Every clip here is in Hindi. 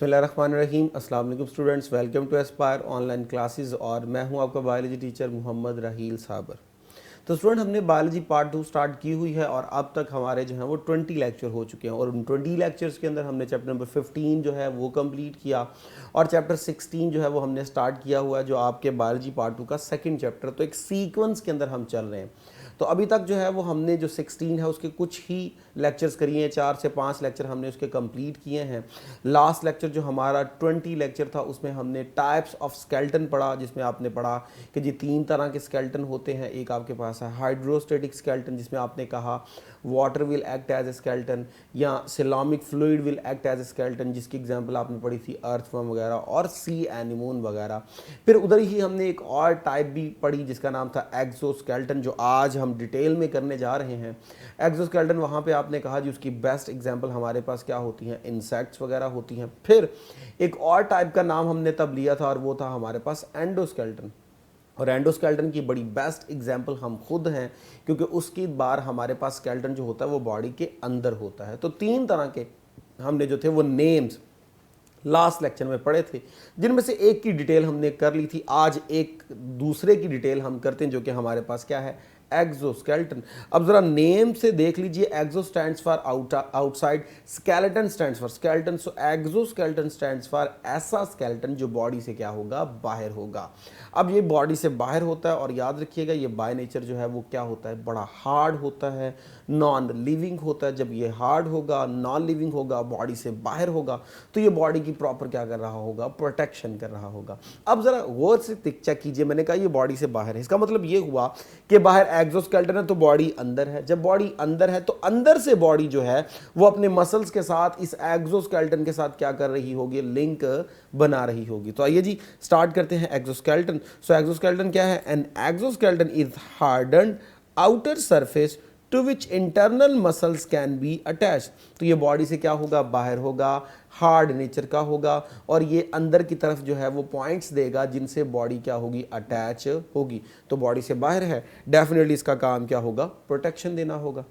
बिस्मिल्लाहिर्रहमानिर्रहीम। अस्सलाम वालेकुम students, welcome to Aspire online classes और मैं हूं आपका बायोलॉजी टीचर मोहम्मद राहील साबर। तो स्टूडेंट, हमने बायोलॉजी पार्ट 2 स्टार्ट की हुई है और अब तक हमारे जो हैं वो 20 लेक्चर हो चुके हैं और उन 20 लेक्चर्स के अंदर हमने चैप्टर नंबर 15 जो है वो कंप्लीट किया और चैप्टर 16 जो है वो हमने स्टार्ट किया हुआ है, जो आपके बायोलॉजी पार्ट 2 का सेकंड चैप्टर। तो एक सीक्वेंस के अंदर हम चल रहे हैं। तो अभी तक जो है वो हमने जो 16 है उसके कुछ ही लेक्चर्स करिए हैं, 4 से 5 लेक्चर हमने उसके कंप्लीट किए हैं। लास्ट लेक्चर जो हमारा 20 लेक्चर था उसमें हमने टाइप्स ऑफ स्केलेटन पढ़ा, जिसमें आपने पढ़ा कि जी 3 तरह के स्केलेटन होते हैं। एक आपके पास है हाइड्रोस्टेटिक स्केलेटन, जिसमें आपने कहा water will act as a skeleton या coelomic fluid will act as a skeleton, जिसकी एग्जांपल आपने पढ़ी थी अर्थवर्म वगैरह और सी एनिमोन वगैरह। फिर उधर ही हमने एक और टाइप भी पढ़ी जिसका नाम था एक्सोस्केलेटन, जो आज हम डिटेल में करने जा रहे हैं। एक्सोस्केलेटन वहाँ पे आपने कहा जी उसकी बेस्ट एग्जांपल हमारे पास क्या होती हैं, इंसेक्ट्स वगैरह होती हैं। फिर एक और टाइप का नाम हमने तब लिया था और वो था हमारे पास एंडोस्केलेटन। और एंडोस्केलेटन की बड़ी बेस्ट एग्जांपल हम खुद हैं, क्योंकि उसकी बार हमारे पास स्केलेटन जो होता है वो बॉडी के अंदर होता है। तो 3 तरह के हमने जो थे वो नेम्स लास्ट लेक्चर में पढ़े थे, जिनमें से एक की डिटेल हमने कर ली थी। आज एक दूसरे की डिटेल हम करते हैं, जो कि हमारे पास क्या है, एक्सोस्केलेटन। अब जरा नेम से देख लीजिए, exo stands for outside, skeleton stands for skeleton. So exoskeleton stands for ऐसा स्केलेटन जो बॉडी से क्या होगा, बाहर होगा। अब ये बॉडी से बाहर होता है और याद रखिएगा ये बाय नेचर जो है वो क्या होता है, बड़ा हार्ड होता है, नॉन लिविंग होता है। जब ये हार्ड होगा, नॉन लिविंग होगा, बॉडी से बाहर होगा, तो ये बॉडी की प्रॉपर क्या कर रहा होगा, प्रोटेक्शन कर रहा होगा। अब जरा गौर से चेक कीजिए, मैंने कहा ये बॉडी से बाहर है, इसका मतलब ये हुआ कि बाहर एक्सोस्केलेटन है तो बॉडी अंदर है। जब बॉडी अंदर है तो अंदर से बॉडी जो है वो अपने मसल्स के साथ इस एक्सोस्केलेटन के साथ क्या कर रही होगी, लिंक बना रही होगी। तो आइए जी स्टार्ट करते हैं एक्सोस्केलेटन। सो एक्सोस्केलेटन क्या है, an exoskeleton is hardened outer surface to which internal muscles can be attach. तो ये बॉडी से क्या होगा, बाहर होगा, हार्ड नेचर का होगा और ये अंदर की तरफ जो है वो पॉइंट्स देगा जिनसे बॉडी क्या होगी, अटैच होगी। तो बॉडी से बाहर है, डेफिनेटली इसका काम क्या होगा, प्रोटेक्शन देना होगा।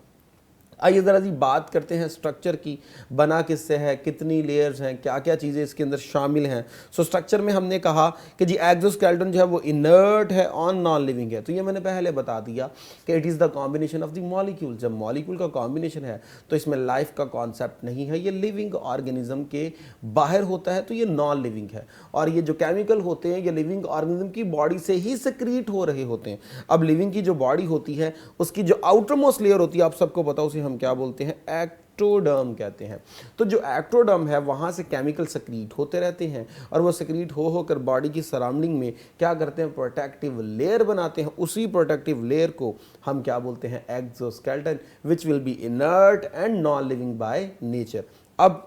आइए ज़रा जी बात करते हैं स्ट्रक्चर की, बना किससे है, कितनी लेयर्स हैं, क्या क्या चीज़ें इसके अंदर शामिल हैं। सो स्ट्रक्चर में हमने कहा कि जी एक्सोस्केलेटन जो है वो इनर्ट है और नॉन लिविंग है। तो ये मैंने पहले बता दिया कि it is the combination of the molecule. जब मॉलिक्यूल का कॉम्बिनेशन है तो इसमें लाइफ का कॉन्सेप्ट नहीं है, ये लिविंग ऑर्गेनिज्म के बाहर होता है, तो ये नॉन लिविंग है। और ये जो केमिकल होते हैं ये लिविंग ऑर्गेनिज्म की बॉडी से ही सिक्रीट हो रहे होते हैं। अब लिविंग की जो बॉडी होती है उसकी जो आउटर मोस्ट लेयर होती है, आप सबको पता, उसे हम क्या बोलते हैं, एक्टोडर्म कहते हैं। तो जो एक्टोडर्म है वहां से केमिकल सक्रीट होते रहते हैं और वो सक्रीट हो होकर बॉडी की सराउंडिंग में क्या करते हैं, प्रोटेक्टिव लेयर बनाते हैं। उसी प्रोटेक्टिव लेयर को हम क्या बोलते हैं, exoskeleton, which will be inert and non living by nature. अब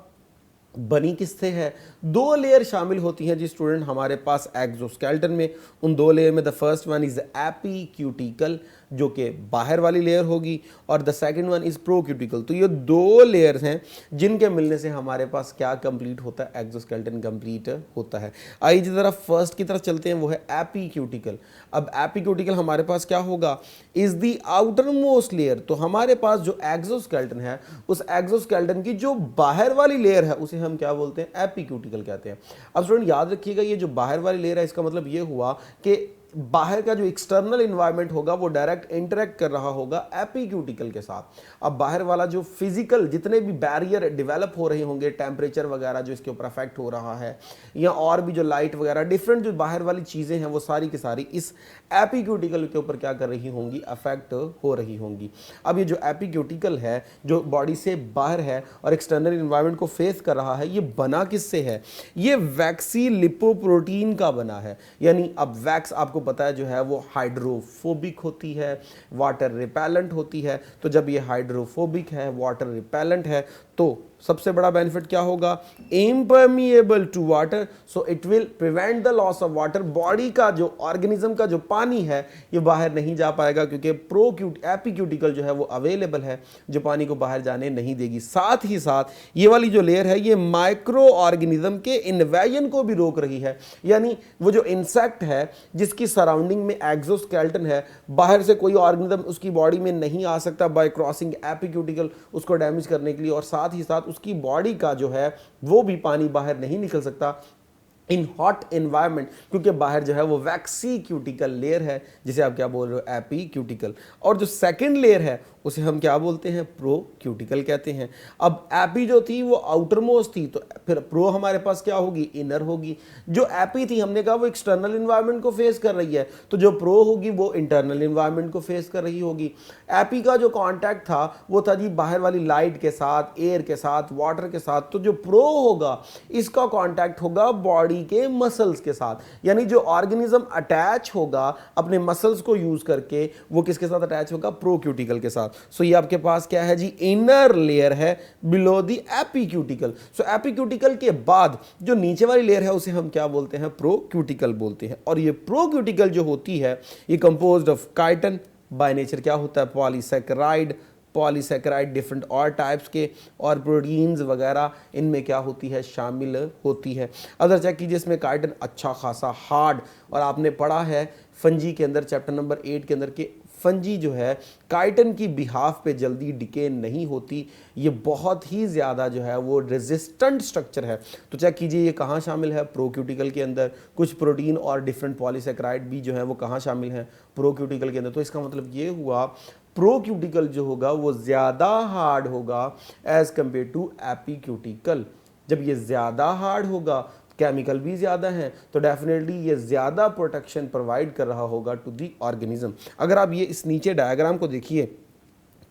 बनी किससे है, 2 लेयर शामिल होती हैं जी स्टूडेंट हमारे पास एक्सोस्केलेटन में। उन 2 लेयर में द फर्स्ट वन इज एपीक्यूटिकल, जो कि बाहर वाली लेयर होगी, और द सेकंड वन इज प्रोक्यूटिकल। तो ये 2 लेयर्स हैं जिनके मिलने से हमारे पास क्या कंप्लीट होता है, एक्सोस्केलेटन कंप्लीट होता है। आइए जरा फर्स्ट की तरफ चलते हैं, वो है एपीक्यूटिकल। अब एपीक्यूटिकल हमारे पास क्या होगा, is the outer most layer. तो हमारे पास जो एक्सोस्केलेटन है उस एक्सोस्केलेटन की जो बाहर वाली लेयर है उसे हम क्या बोलते हैं, एपीक्यूटिकल कहते हैं। अब स्टूडेंट याद रखिएगा, ये जो बाहर वाली लेयर है इसका मतलब ये हुआ कि बाहर का जो एक्सटर्नल इन्वायरमेंट होगा वो डायरेक्ट इंटरेक्ट कर रहा होगा एपीक्यूटिकल के साथ। अब बाहर वाला जो फिजिकल जितने भी बैरियर डेवलप हो रहे होंगे, टेम्परेचर वगैरह जो इसके ऊपर अफेक्ट हो रहा है, या और भी जो लाइट वगैरह डिफरेंट जो बाहर वाली चीज़ें हैं वो सारी की सारी इस एपीक्यूटिकल के ऊपर क्या कर रही होंगी, अफेक्ट हो रही होंगी। अब ये जो एपीक्यूटिकल है जो बॉडी से बाहर है और एक्सटर्नल इन्वायरमेंट को फेस कर रहा है, ये बना किससे है, ये वैक्सी लिपोप्रोटीन का बना है। यानी अब वैक्स आपको पता है जो है वो हाइड्रोफोबिक होती है, वाटर रिपेलेंट होती है। तो जब ये हाइड्रोफोबिक है, वाटर रिपेलेंट है, तो सबसे बड़ा बेनिफिट क्या होगा, impermeable to water, so it will prevent the loss of water. Body का जो ऑर्गेनिज्म का जो पानी है ये बाहर नहीं जा पाएगा, क्योंकि एपीक्यूटिकल जो है वो अवेलेबल है जो पानी को बाहर जाने नहीं देगी। साथ ही साथ ये वाली जो लेयर है ये माइक्रो ऑर्गेनिज्म के इन्वेजन को भी रोक रही है। यानी वो जो इंसेक्ट है जिसकी सराउंडिंग में एक्सोस्केलेटन है, बाहर से कोई ऑर्गेनिज्म उसकी बॉडी में नहीं आ सकता बाय क्रॉसिंग एपीक्यूटिकल उसको डैमेज करने के लिए, और साथ ही साथ उसकी बॉडी का जो है वो भी पानी बाहर नहीं निकल सकता इन हॉट एनवायरनमेंट, क्योंकि बाहर जो है वो वैक्सी क्यूटिकल लेयर है, जिसे आप क्या बोल रहे हो, एपी क्यूटिकल। और जो सेकंड लेयर है उसे हम क्या बोलते हैं, प्रो क्यूटिकल कहते हैं। अब एपी जो थी वो आउटर मोस्ट थी, तो फिर प्रो हमारे पास क्या होगी, इनर होगी। जो एपी थी हमने कहा वो एक्सटर्नल इन्वायरमेंट को फेस कर रही है, तो जो प्रो होगी वो इंटरनल इन्वायरमेंट को फेस कर रही होगी। एपी का जो कॉन्टैक्ट था वो था जी बाहर वाली लाइट के साथ, एयर के साथ, वाटर के साथ। तो जो प्रो होगा इसका कॉन्टैक्ट होगा बॉडी के मसल्स के साथ, यानी जो ऑर्गेनिज्म अटैच होगा अपने मसल्स को यूज करके वो किसके साथ अटैच होगा, प्रोक्यूटिकल के साथ। सो ये आपके पास क्या है जी, इनर लेयर है बिलो दी एपीक्यूटिकल। सो एपीक्यूटिकल के बाद जो नीचे वाली लेयर है उसे हम क्या बोलते हैं, प्रोक्यूटिकल बोलते हैं। और ये प्रोक्यूटिकल जो होती है ये composed of chitin, by nature क्या होता है, पॉलीसैकेराइड डिफरेंट और टाइप्स के, और प्रोटीन्स वगैरह इनमें क्या होती है, शामिल होती है। अगर चेक कीजिए इसमें काइटिन अच्छा खासा हार्ड, और आपने पढ़ा है फंजी के अंदर चैप्टर नंबर 8 के अंदर के फंजी जो है काइटिन की बिहाफ पे जल्दी डिके नहीं होती, ये बहुत ही ज़्यादा जो है वो रेजिस्टेंट स्ट्रक्चर है। तो चेक कीजिए ये कहाँ शामिल है, प्रोक्यूटिकल के अंदर। कुछ प्रोटीन और डिफरेंट पॉलीसैकेराइड भी जो है वो कहाँ शामिल हैं, प्रोक्यूटिकल के अंदर। तो इसका मतलब ये हुआ प्रोक्यूटिकल जो होगा वो ज़्यादा हार्ड होगा एज कंपेयर टू एपीक्यूटिकल। जब ये ज़्यादा हार्ड होगा, केमिकल भी ज़्यादा हैं, तो डेफिनेटली ये ज़्यादा प्रोटेक्शन प्रोवाइड कर रहा होगा टू दी ऑर्गेनिज्म। अगर आप ये इस नीचे डायग्राम को देखिए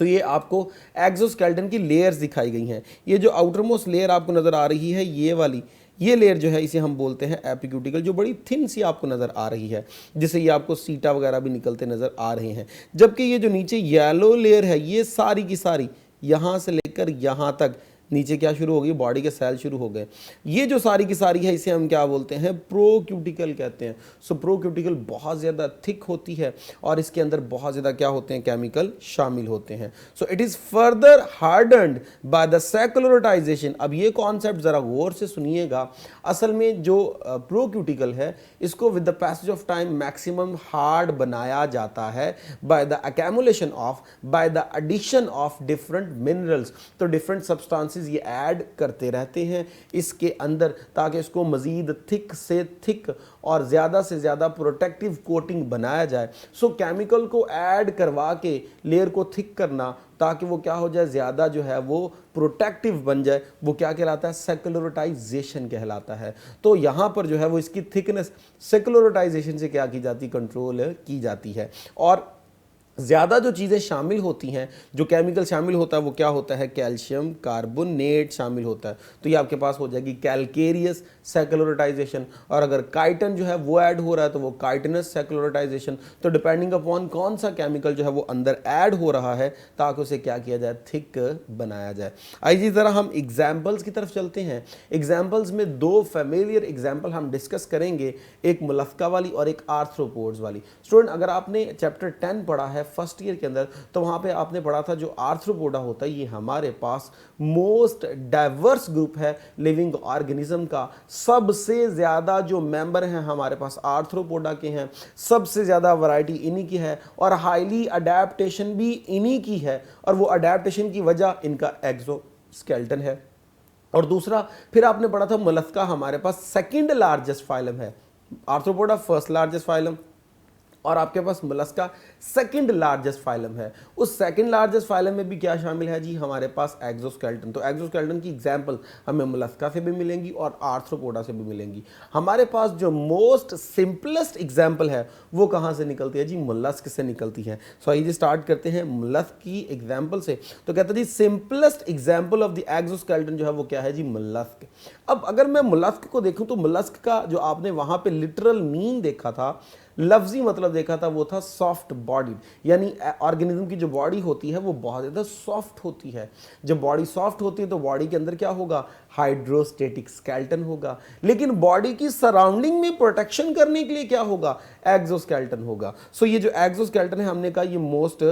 तो ये आपको एक्सोस्केलेटन की लेयर्स दिखाई गई हैं। ये जो आउटर मोस्ट लेयर आपको नज़र आ रही है, ये वाली ये लेयर जो है इसे हम बोलते हैं एपीक्यूटिकल, जो बड़ी थिन सी आपको नज़र आ रही है, जिससे ये आपको सीटा वगैरह भी निकलते नज़र आ रहे हैं। जबकि ये जो नीचे येलो लेयर है ये सारी की सारी यहाँ से लेकर यहाँ तक नीचे क्या शुरू हो गई, बॉडी के सेल शुरू हो गए। ये जो सारी की सारी है इसे हम क्या बोलते हैं, प्रोक्यूटिकल कहते हैं। सो प्रोक्यूटिकल बहुत ज़्यादा थिक होती है और इसके अंदर बहुत ज़्यादा क्या होते हैं, केमिकल शामिल होते हैं। So it is further hardened by the secularisation. अब ये कॉन्सेप्ट ज़रा गौर से सुनिएगा। असल में जो प्रोक्यूटिकल है इसको with the passage of time maximum hard बनाया जाता है by the accumulation of, by the addition of different minerals. तो डिफरेंट सब्सटेंसेस ये ऐड करते रहते हैं इसके अंदर, ताकि इसको मज़ीद थिक से थिक और ज़्यादा से ज़्यादा प्रोटेक्टिव कोटिंग बनाया जाए। सो केमिकल को ऐड करवा के लेयर को थिक करना ताकि वो क्या हो जाए, ज़्यादा जो है वो प्रोटेक्टिव बन जाए, वो क्या कहलाता है, सेक्युलराइजेशन कहलाता है। तो यहाँ पर जो है वो इसकी थिकनेस सेक्युलराइजेशन से क्या की जाती, कंट्रोल की जाती है। और ज़्यादा जो चीज़ें शामिल होती हैं, जो केमिकल शामिल होता है वो क्या होता है, कैल्शियम कार्बोनेट शामिल होता है। तो ये आपके पास हो जाएगी कैलकेरियस सेक्युलराइजेशन। और अगर काइटिन जो है वो ऐड हो रहा है तो वो काइटिनस सेक्युलराइजेशन। तो डिपेंडिंग अपॉन कौन सा केमिकल जो है वो अंदर ऐड हो रहा है ताकि उसे क्या किया जाए, थिक बनाया जाए। आइए ज़रा हम एग्जाम्पल्स की तरफ चलते हैं। एग्जाम्पल्स में दो फेमिलियर एग्जाम्पल हम डिस्कस करेंगे, एक मुलफ्का वाली और एक आर्थ्रोपोड्स वाली। स्टूडेंट अगर आपने चैप्टर 10 पढ़ा है फर्स्ट ईयर के अंदर तो वहां पे आपने पढ़ा था जो आर्थ्रोपोडा होता है ये हमारे पास मोस्ट डाइवर्स ग्रुप है लिविंग ऑर्गेनिज्म का। सबसे ज्यादा जो मेंबर हैं हमारे पास आर्थ्रोपोडा के हैं, सबसे ज्यादा वैरायटी इन्हीं की है और हाईली अडेप्टेशन भी इन्हीं की है। और वो अडेप्टेशन की वजह इनका एक्सोस्केलेटन है। और दूसरा फिर आपने पढ़ा था मोलस्का हमारे पास सेकंड लार्जेस्ट फाइलम है, आर्थ्रोपोडा फर्स्ट लार्जेस्ट फाइलम और आपके पास मोलस्का सेकंड लार्जेस्ट फाइलम है। उस सेकंड लार्जेस्ट फाइलम में भी क्या शामिल है जी, हमारे पास एक्सोस्केलेटन। तो एक्सोस्केलेटन की एग्जांपल हमें मोलस्का से भी मिलेंगी और आर्थ्रोपोडा से भी मिलेंगी। हमारे पास जो मोस्ट सिंपलेस्ट एग्जांपल है वो कहाँ से निकलती है जी, मोलस्क से निकलती है। सो आइए स्टार्ट करते हैं मोलस्क की एग्जाम्पल से। तो कहते हैं जी simplest example of the exoskeleton जो है वो क्या है जी, मोलस्क। अब अगर मैं मोलस्क को देखूं तो मोलस्क का जो आपने वहां पे लिटरल मीन देखा था, लफ्जी मतलब देखा था, वो था सॉफ्ट बॉडी। यानी ऑर्गेनिज्म की जो बॉडी होती है वो बहुत ज़्यादा सॉफ्ट होती है। जब बॉडी सॉफ्ट होती है तो बॉडी के अंदर क्या होगा, हाइड्रोस्टेटिक स्केलेटन होगा। लेकिन बॉडी की सराउंडिंग में प्रोटेक्शन करने के लिए क्या होगा, एक्सोस्केलेटन होगा। सो ये जो एक्सोस्केलेटन है हमने कहा ये मोस्ट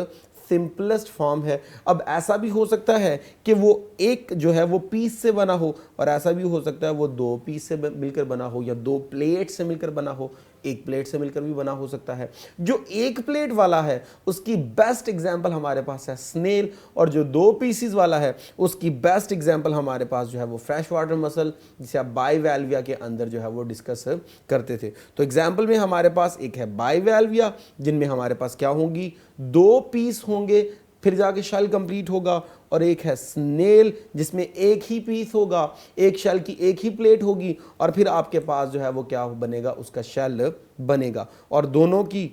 सिंपलेस्ट फॉर्म है। अब ऐसा भी हो सकता है कि वो एक जो है वो पीस से बना हो और ऐसा भी हो सकता है वो दो पीस से मिलकर बना हो या दो प्लेट से मिलकर बना हो। एक प्लेट से मिलकर भी बना हो सकता है। जो एक प्लेट वाला है उसकी बेस्ट एग्जांपल हमारे पास है स्नेल, और जो 2 पीसीज वाला है उसकी बेस्ट एग्जांपल हमारे पास जो है वो फ्रेश वाटर मसल, जिसे आप बाइवैल्विया के अंदर जो है वो डिस्कस करते थे। तो एग्जांपल में हमारे पास एक है बाइवैल्विया, जिनमें हमारे पास क्या होंगी, 2 पीस होंगे, फिर जाके शेल कंप्लीट होगा, और एक है स्नेल जिसमें एक ही पीस होगा, एक शेल की एक ही प्लेट होगी, और फिर आपके पास जो है वो क्या बनेगा, उसका शेल बनेगा। और दोनों की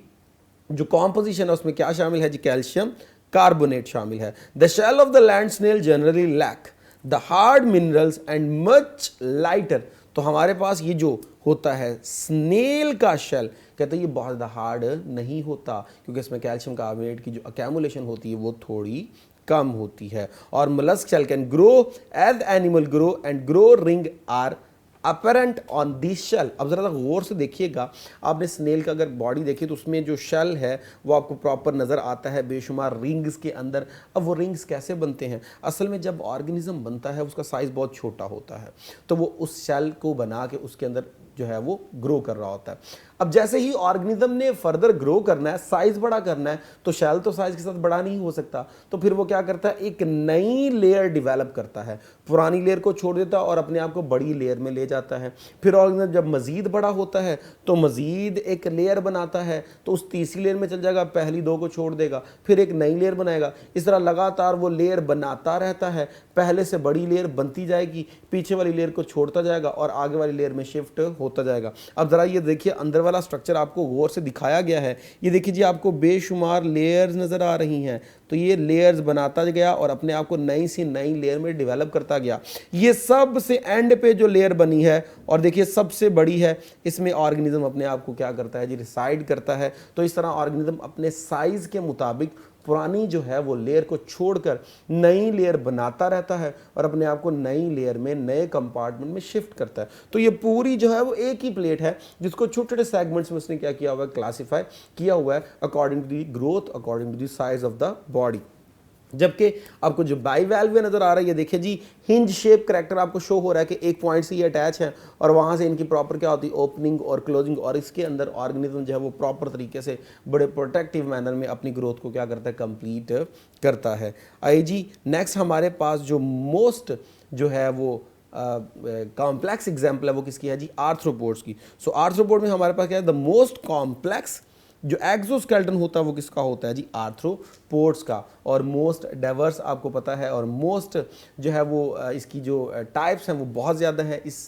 जो कॉम्पोजिशन है उसमें क्या शामिल है जी, कैल्शियम कार्बोनेट शामिल है। The shell of the land snail generally lack the hard minerals and much lighter. तो हमारे पास ये जो होता है स्नेल का शेल, कहते हैं ये बहुत ज़्यादा हार्ड नहीं होता, क्योंकि इसमें कैल्शियम कार्बोनेट की जो अकैमुलेशन होती है वो थोड़ी कम होती है। और mollusk shell can grow as animal grow and grow ring are apparent on this shell. अब जरा गौर से देखिएगा, आपने स्नेल का अगर बॉडी देखी तो उसमें जो शेल है वो आपको प्रॉपर नज़र आता है बेशुमार रिंग्स के अंदर। अब वो रिंग्स कैसे बनते हैं, असल में जब ऑर्गेनिज्म बनता है उसका साइज़ बहुत छोटा होता है, तो वो उस शेल को बना के उसके अंदर जो है वो ग्रो कर रहा होता है। अब जैसे ही ऑर्गेनिज्म ने फर्दर ग्रो करना है, साइज बड़ा करना है, तो शेल तो साइज के साथ बड़ा नहीं हो सकता, तो फिर वो क्या करता है, एक नई लेयर डेवलप करता है, पुरानी लेयर को छोड़ देता है और अपने आप को बड़ी लेयर में ले जाता है। फिर ऑर्गेनिज्म जब मजीद बड़ा होता है तो मजीद एक लेयर बनाता है, तो उस तीसरी लेयर में चल जाएगा, पहली 2 को छोड़ देगा, फिर एक नई लेयर बनाएगा। इस तरह लगातार वो लेयर बनाता रहता है, पहले से बड़ी लेयर बनती जाएगी, पीछे वाली लेयर को छोड़ता जाएगा और आगे वाली लेयर में शिफ्ट होता जाएगा। अब जरा ये देखिए, अंदर वाला स्ट्रक्चर आपको गौर से दिखाया गया है, ये देखिए जी, आपको बेशुमार लेयर्स नजर आ रही हैं, तो ये लेयर्स बनाता गया और अपने आप को नई सी नई लेयर में डेवलप करता गया। ये सबसे एंड पे जो लेयर बनी है, और देखिए सबसे बड़ी है, इसमें ऑर्गेनिज्म अपने आप को क्या करता है जी, रिसाइड करता है। तो इस तरह ऑर्गेनिज्म अपने साइज के मुताबिक पुरानी जो है वो लेयर को छोड़कर नई लेयर बनाता रहता है और अपने आप को नई लेयर में, नए कंपार्टमेंट में शिफ्ट करता है। तो ये पूरी जो है वो एक ही प्लेट है जिसको छोटे छोटे सेगमेंट्स में उसने क्या किया हुआ है, क्लासीफाई किया हुआ है according to the growth, according to the size of the body. जबकि आपको जो बाइवैल्व नजर आ रहा है, ये देखिए जी, हिंज शेप करैक्टर आपको शो हो रहा है कि एक पॉइंट से ये अटैच है और वहाँ से इनकी प्रॉपर क्या होती है, ओपनिंग और क्लोजिंग, और इसके अंदर ऑर्गेनिज्म जो है वो प्रॉपर तरीके से बड़े प्रोटेक्टिव मैनर में अपनी ग्रोथ को क्या करता है, कंप्लीट करता है। आइए जी, नेक्स्ट हमारे पास जो मोस्ट जो है वो कॉम्प्लेक्स एग्जाम्पल है वो किसकी है जी, आर्थ्रोपोड्स की। सो आर्थ्रोपोड में हमारे पास क्या है, द मोस्ट कॉम्प्लेक्स जो एक्सोस्केलेटन होता है वो किसका होता है जी, आर्थ्रोपोड्स का। और मोस्ट डाइवर्स आपको पता है, और मोस्ट जो है वो इसकी जो टाइप्स हैं वो बहुत ज़्यादा हैं इस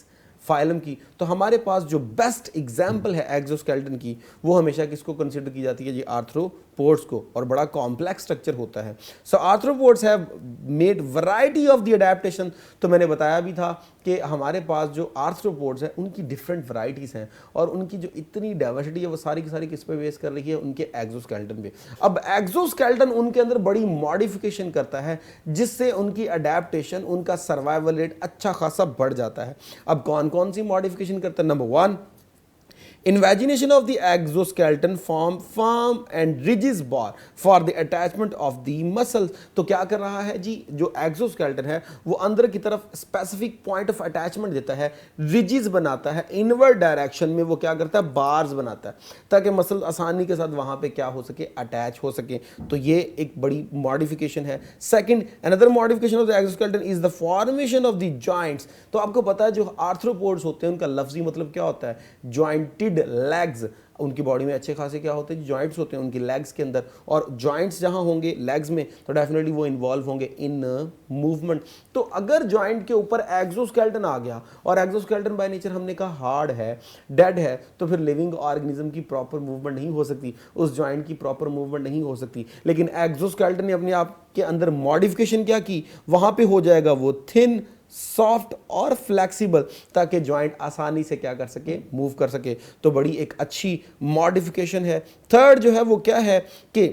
फाइलम की। तो हमारे पास जो बेस्ट एग्जाम्पल है एक्सोस्केलेटन की, वो हमेशा किसको कंसिडर की जाती है जी, आर्थ्रोपोड्स को, और बड़ा कॉम्प्लेक्स स्ट्रक्चर होता है। So arthropods have made variety of the adaptation. तो मैंने बताया भी था कि हमारे पास जो आर्थ्रोपोड्स हैं उनकी डिफरेंट वैरायटीज़ हैं, और उनकी जो इतनी डाइवर्सिटी है वो सारी की सारी किस पे बेस कर रही है, उनके एक्सोस्केलेटन पे। अब एक्सोस्केलेटन उनके अंदर बड़ी मॉडिफिकेशन करता है, जिससे उनकी अडेप्टेशन, उनका सर्वाइवल रेट अच्छा खासा बढ़ जाता है। अब कौन सी मॉडिफिकेशन करता है, number 1, invagination of the exoskeleton form firm and rigid bar for the attachment of the muscles। तो क्या कर रहा है जी, जो एक्सोस्केलेटन है वो अंदर की तरफ स्पेसिफिक पॉइंट ऑफ अटैचमेंट देता है, रिजिज बनाता है, इनवर्ड डायरेक्शन में वो क्या करता है, बार्स बनाता है, ताकि मसल आसानी के साथ वहां पे क्या हो सके, अटैच हो सके। तो ये एक बड़ी मॉडिफिकेशन है। Second, another modification of the exoskeleton is the formation of the joints. तो आपको पता है जो आर्थ्रोपोड्स होते हैं उनका लफ्जी मतलब क्या होता है, जॉइंटेड लेग्स। उनकी बॉडी में अच्छे खासे क्या होते हैं, जॉइंट्स होते हैं उनकी लेग्स के अंदर, और जॉइंट्स जहां होंगे लेग्स में तो डेफिनेटली वो इन्वॉल्व होंगे इन मूवमेंट। तो अगर जॉइंट के ऊपर एक्सोस्केलेटन आ गया, और एक्सोस्केलेटन बाय नेचर हमने कहा हार्ड है, डेड है, तो फिर लिविंग ऑर्गेनिज्म की प्रॉपर मूवमेंट नहीं हो सकती, उस जॉइंट की प्रॉपर मूवमेंट नहीं हो सकती। लेकिन एक्सोस्केलेटन ने अपने आप के अंदर मॉडिफिकेशन क्या की, वहां पे हो जाएगा वो थिन, सॉफ्ट और फ्लेक्सिबल, ताकि जॉइंट आसानी से क्या कर सके, मूव कर सके। तो बड़ी एक अच्छी मॉडिफिकेशन है। थर्ड जो है वो क्या है कि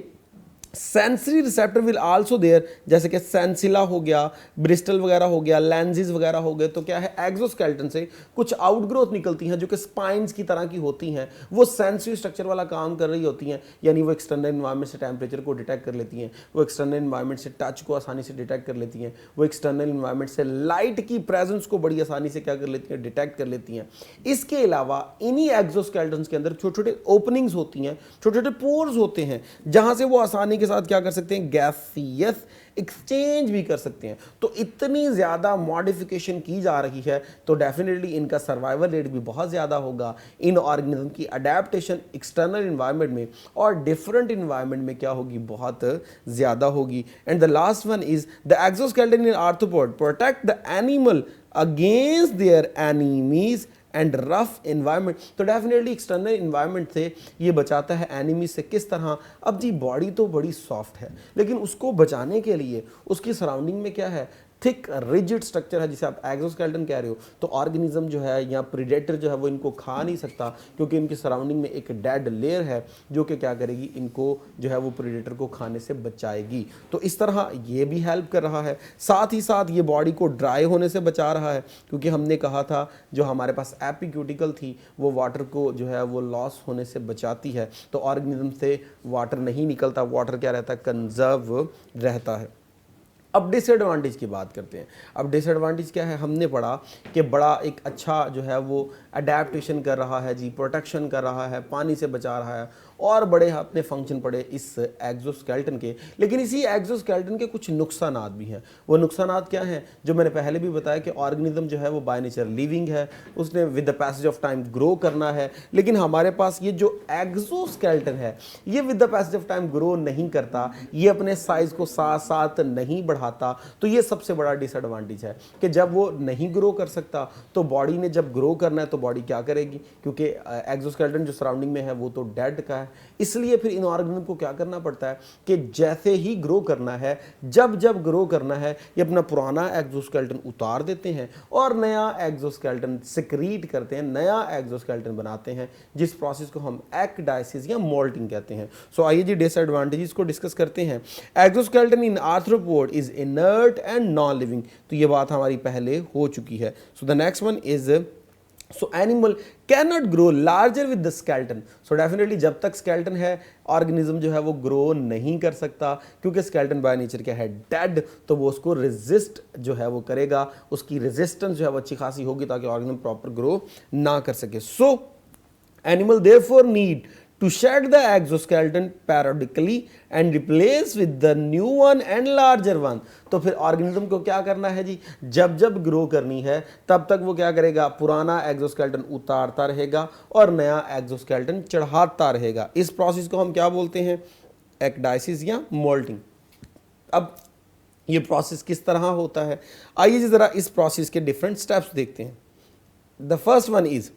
sensory receptor will also there, जैसे कि सेंसिला हो गया, ब्रिस्टल वगैरह हो गया, लेंजिस वगैरह हो गए, तो क्या है एक्सोस्केलेटन से कुछ आउटग्रोथ निकलती हैं जो कि स्पाइन्स की तरह की होती हैं, वो सेंसरी स्ट्रक्चर वाला काम कर रही होती हैं, यानी वो एक्सटर्नल इन्वायरमेंट से टेम्परेचर को डिटेक्ट कर लेती हैं, वो एक्सटर्नल इन्वायरमेंट से टच को आसानी से डिटेक्ट कर लेती हैं, वो एक्सटर्नल इन्वायरमेंट से लाइट की प्रेजेंस को बड़ी आसानी से क्या कर लेती हैं, डिटेक्ट कर लेती हैं। इसके अलावा इन्हीं एक्सोस्केलेटन के अंदर छोटे छोटे ओपनिंग्स होती हैं, छोटे छोटे पोर्स होते हैं, जहां से वो आसानी के साथ क्या कर सकते हैं, गैसियस एक्सचेंज भी कर सकते हैं। तो इतनी ज़्यादा मॉडिफिकेशन की जा रही है तो डेफिनेटली इनका सर्वाइवल रेट भी बहुत ज़्यादा होगा। इन ऑर्गेनिज्म की अडेप्टेशन एक्सटर्नल इन्वायरमेंट में और डिफरेंट इन्वायरमेंट में क्या होगी, बहुत ज़्यादा होगी। And the last one is the exoskeleton in arthropod protect the animal against their enemies and rough environment. तो डेफिनेटली एक्सटर्नल इन्वायरमेंट से ये बचाता है एनिमी से। किस तरह? अब जी बॉडी तो बड़ी सॉफ्ट है, लेकिन उसको बचाने के लिए उसकी सराउंडिंग में क्या है, थिक रिजिड स्ट्रक्चर है, जिसे आप एक्सोस्केलेटन कह रहे हो। तो ऑर्गेनिज्म जो है या प्रीडेटर जो है वो इनको खा नहीं सकता, क्योंकि इनकी सराउंडिंग में एक डेड लेयर है जो कि क्या करेगी, इनको जो है वो प्रीडेटर को खाने से बचाएगी। तो इस तरह ये भी हेल्प कर रहा है। साथ ही साथ ये बॉडी को ड्राई होने से बचा रहा है, क्योंकि हमने कहा था जो हमारे पास एपिक्यूटिकल थी वो वाटर को जो है वो लॉस होने से बचाती है। तो ऑर्गेनिज्म से वाटर नहीं निकलता, वाटर क्या रहता है, कंजर्व रहता है। अब डिसएडवांटेज की बात करते हैं। अब डिसएडवांटेज क्या है, हमने पढ़ा कि बड़ा एक अच्छा जो है वो अडेप्टेशन कर रहा है जी, प्रोटेक्शन कर रहा है, पानी से बचा रहा है, और बड़े अपने फंक्शन पड़े इस एक्सोस्केलेटन के। लेकिन इसी एक्सोस्केलेटन के कुछ नुकसानात भी हैं। वो नुकसानात क्या हैं, जो मैंने पहले भी बताया कि ऑर्गेनिज्म जो है वो बाय नेचर लिविंग है, उसने with the passage of time grow करना है। लेकिन हमारे पास ये जो एक्सोस्केलेटन है ये with the passage of time grow नहीं करता, ये अपने साइज को साथ साथ नहीं बढ़ाता। तो ये सबसे बड़ा डिसएडवांटेज है कि जब वो नहीं ग्रो कर सकता तो बॉडी ने जब ग्रो करना है तो बॉडी क्या करेगी, क्योंकि एक्सोस्केलेटन जो सराउंडिंग में है वो तो डेड का है। इसलिए फिर इन ऑर्गेनिज्म को क्या करना पड़ता है कि जैसे ही ग्रो करना है, जब जब ग्रो करना है, ये अपना पुराना एक्सोस्केलेटन उतार देते हैं और नया एक्सोस्केलेटन सिक्रीट करते हैं, नया एक्सोस्केलेटन बनाते हैं, जिस प्रोसेस को हम एक्डाइसिस या मोल्टिंग कहते हैं। सो आइए जी डिसएडवांटेजेस को डिस्कस करते हैं। Exoskeleton in arthropod is inert and non living, तो ये बात हमारी पहले हो चुकी है। So the next one is so animal cannot grow larger with the skeleton. So definitely जब तक स्केलेटन है ऑर्गेनिज्म जो है वो ग्रो नहीं कर सकता, क्योंकि स्केलेटन बाय नेचर क्या है, डेड। तो वो उसको रेजिस्ट जो है वो करेगा, उसकी रेजिस्टेंस जो है वो अच्छी खासी होगी ताकि ऑर्गेनिज्म प्रॉपर ग्रो ना कर सके। So animal therefore need to shed the exoskeleton periodically and replace with the new one and larger one। तो फिर ऑर्गेनिज्म को क्या करना है जी, जब जब ग्रो करनी है तब तक वो क्या करेगा, पुराना एक्सोस्केलेटन उतारता रहेगा और नया एक्सोस्केलेटन चढ़ाता रहेगा। इस प्रोसेस को हम क्या बोलते हैं, एक्डाइसिस या मोल्टिंग। अब ये प्रोसेस किस तरह होता है, आइए जी जरा इस प्रोसेस के डिफरेंट स्टेप्स देखते हैं। The first one is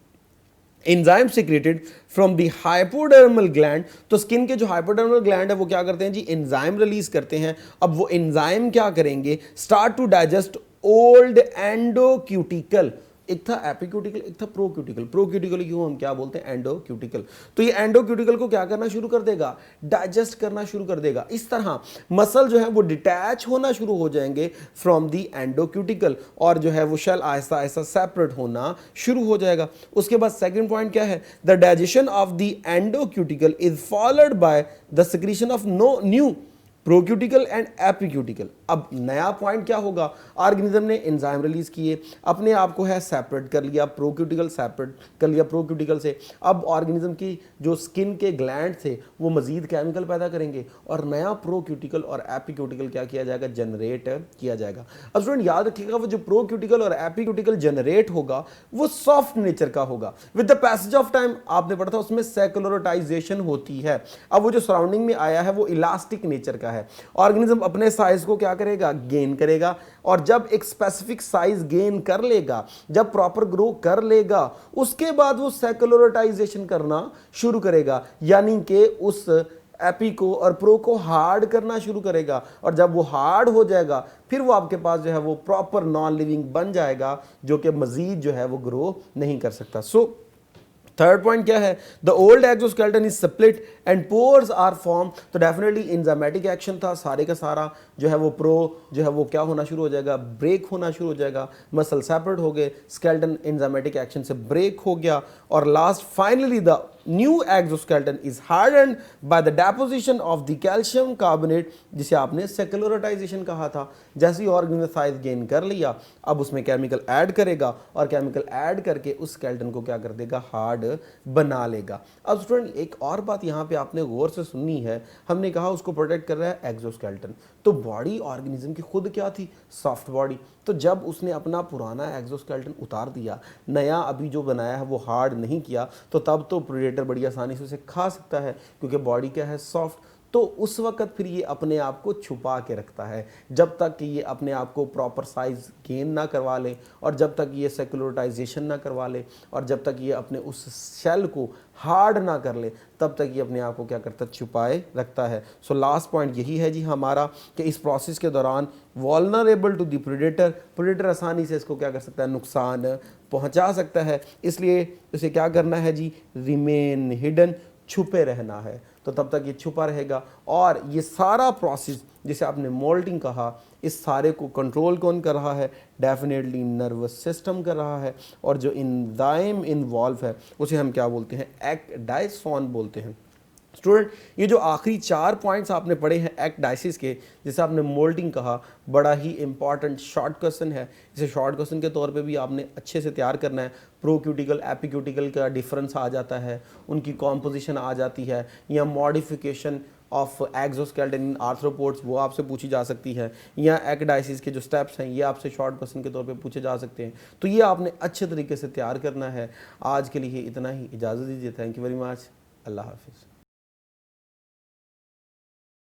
enzyme secreted from the hypodermal gland. तो स्किन के जो हाइपोडर्मल ग्लैंड है वो क्या करते हैं जी, एंजाइम रिलीज करते हैं। अब वो एंजाइम क्या करेंगे, start to digest old endocuticle. एक था एपिक्यूटिकल, एक था प्रोक्यूटिकल। प्रोक्यूटिकल क्यों हम क्या बोलते हैं, एंडोक्यूटिकल। तो ये एंडोक्यूटिकल को क्या करना शुरू कर देगा, डाइजेस्ट करना शुरू कर देगा। इस तरह मसल जो है वो डिटैच होना शुरू हो जाएंगे फ्रॉम दी एंडोक्यूटिकल, और जो है वो शेल आहिस्ता आहिस्ता सेपरेट होना शुरू हो जाएगा। उसके बाद सेकंड पॉइंट क्या है, the digestion of the endocuticle is followed by the secretion of new procuticle and epicuticle. अब नया पॉइंट क्या होगा, ऑर्गेनिज्म ने एंजाइम रिलीज किए, अपने आप को है सेपरेट कर लिया, प्रोक्यूटिकल सेपरेट कर लिया प्रोक्यूटिकल से। अब ऑर्गेनिज्म की जो स्किन के ग्लैंड थे वो मजीद केमिकल पैदा करेंगे और नया प्रोक्यूटिकल और एपिक्यूटिकल क्या किया जाएगा, जनरेट किया जाएगा। अब स्टूडेंट याद रखिएगा, वो जो प्रोक्यूटिकल और एपिक्यूटिकल जनरेट होगा वो सॉफ्ट नेचर का होगा। With the passage of time आपने पढ़ा था उसमें सेकुलराइजेशन होती है। अब वो जो सराउंडिंग में आया है वो इलास्टिक नेचर का है। ऑर्गेनिज्म अपने साइज को क्या करेगा, गेन करेगा, और जब एक स्पेसिफिक साइज गेन कर लेगा, जब प्रॉपर ग्रो कर लेगा, उसके बाद वो सेकुलराइजेशन करना शुरू करेगा, यानी कि उस एपी को और प्रो को हार्ड करना शुरू करेगा। और जब वो हार्ड हो जाएगा फिर वो आपके पास जो है वो प्रॉपर नॉन लिविंग बन जाएगा, जो कि मजीद जो है वो ग्रो नहीं कर सकता। सो थर्ड पॉइंट क्या है, the old exoskeleton is split and pores are form. तो डेफिनेटली इंजामेटिक एक्शन था, सारे का सारा जो है वो जो है वो क्या होना शुरू हो जाएगा, ब्रेक होना शुरू हो जाएगा, मसल सेपरेट हो गए, स्केलेटन इंजामेटिक एक्शन से ब्रेक हो गया, और last finally the new exoskeleton is hardened by the deposition of the calcium carbonate, जिसे आपने सेक्युलराइजेशन कहा था। जैसे ही ऑर्गेनिज्म साइज गेन कर लिया, अब उसमें केमिकल ऐड करेगा और केमिकल ऐड करके उस स्केलेटन को क्या कर देगा, हार्ड बना लेगा। अब स्टूडेंट एक और बात यहाँ पे आपने गौर से सुननी है, हमने कहा उसको प्रोटेक्ट कर रहा है एक्सोस्केलेटन, तो बॉडी ऑर्गेनिज्म की खुद क्या थी, सॉफ्ट बॉडी। तो जब उसने अपना पुराना एक्सोस्केलेटन उतार दिया, नया अभी जो बनाया है वो हार्ड नहीं किया, तो तब तो प्रेडेटर बड़ी आसानी से उसे खा सकता है, क्योंकि बॉडी क्या है, सॉफ्ट। तो उस वक्त फिर ये अपने आप को छुपा के रखता है, जब तक कि ये अपने आप को प्रॉपर साइज गेन ना करवा ले, और जब तक ये सेक्युलराइजेशन ना करवा ले, और जब तक ये अपने उस सेल को हार्ड ना कर ले, तब तक ये अपने आप को क्या करता है, छुपाए रखता है। सो लास्ट पॉइंट यही है जी हमारा, कि इस प्रोसेस के दौरान vulnerable to the predator, predator आसानी से इसको क्या कर सकता है, नुकसान पहुंचा सकता है। इसलिए इसे क्या करना है जी, रिमेन हिडन, छुपे रहना है। तो तब तक ये छुपा रहेगा, और ये सारा प्रोसेस जिसे आपने मोल्टिंग कहा, इस सारे को कंट्रोल कौन कर रहा है, डेफिनेटली नर्वस सिस्टम कर रहा है। और जो एंजाइम इन्वॉल्व है उसे हम क्या बोलते हैं, एक्डाइसोन बोलते हैं। स्टूडेंट ये जो आखिरी 4 पॉइंट्स आपने पढ़े हैं एक्डाइसिस के, जिसे आपने मोल्टिंग कहा, बड़ा ही इंपॉर्टेंट शॉर्ट क्वेश्चन है। इसे शॉर्ट क्वेश्चन के तौर पे भी आपने अच्छे से तैयार करना है। प्रोक्यूटिकल एपिक्यूटिकल का डिफरेंस आ जाता है, उनकी कॉम्पोजिशन आ जाती है, या modification of exoskeleton in arthropods वो आपसे पूछी जा सकती है, या एक्डाइसिस के जो स्टेप्स हैं ये आपसे शॉर्ट क्वेश्चन के तौर पे पूछे जा सकते हैं। तो ये आपने अच्छे तरीके से तैयार करना है। आज के लिए इतना ही, इजाज़त दीजिए। Thank you very much. अल्लाह हाफिज़।